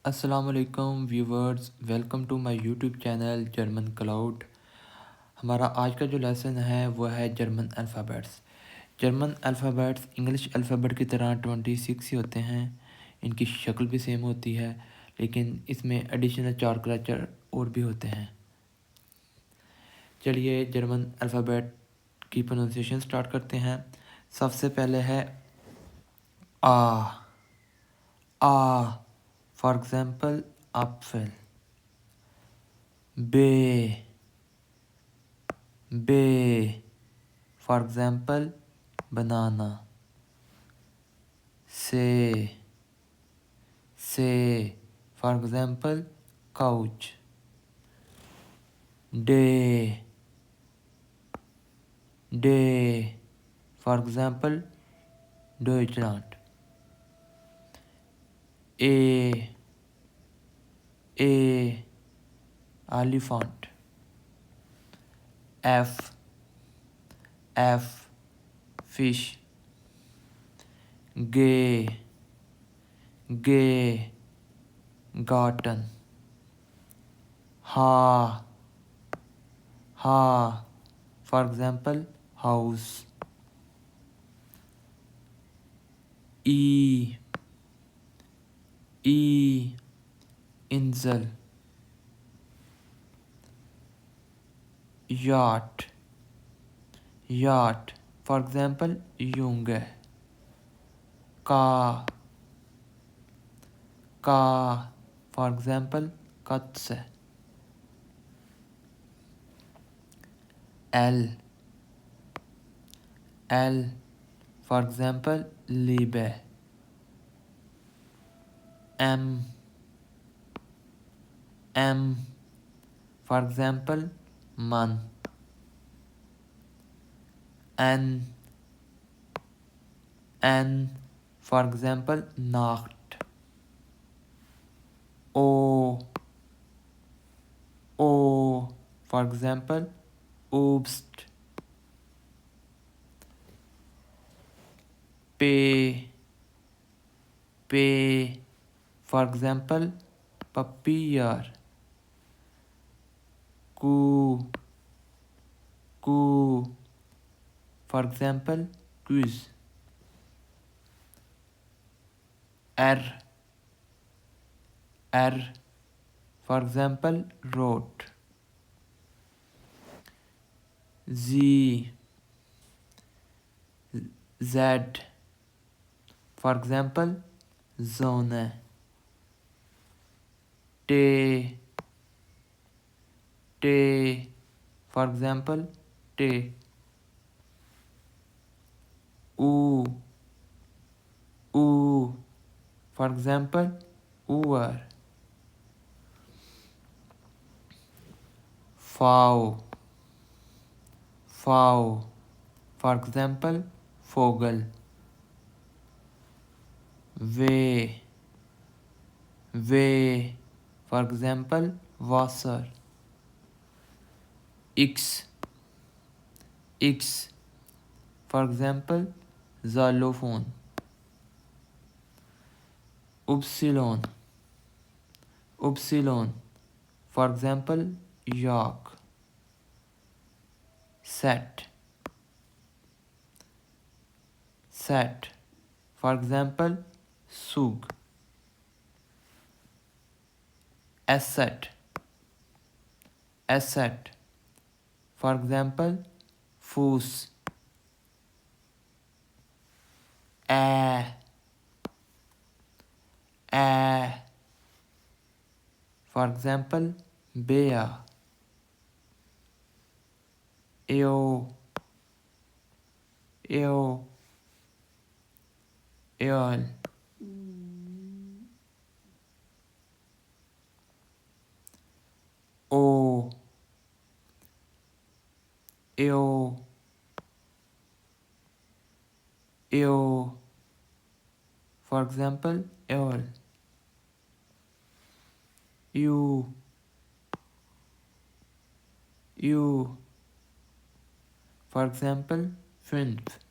अस्सलाम वालेकुम viewers, welcome to my YouTube channel German cloud. हमारा आज का जो लेसन है वो है German alphabets. German alphabets English alphabet की तरह 26 ही होते हैं। इनकी शक्ल भी सेम होती है, लेकिन इसमें एडिशनल 4 करैक्टर और भी होते हैं। चलिए जर्मन अल्फ़ाबेट की प्रोनाउंसिएशन स्टार्ट करते हैं। सबसे पहले है आ। आ फॉर एग्ज़ाम्पल एप्पल। बे for example banana. Say for example couch. Day for example Deutschland. A elephant. F fish. Gay garden. Ha for example house. E Insel. Yacht for example Junge. Ka for example Katze. L for example Liebe. M for example Man. N for example Nacht. O for example Obst. P for example Papier. Q for example quiz. R for example road. Z for example zone. T for example T. U for example Uber. Fow for example Vogel. V for example Wasser. X for example xylophone. Upsilon for example York. Set for example Sug. Asset for example Foos. A for example Bear. Eol O for example eol. U for example 5.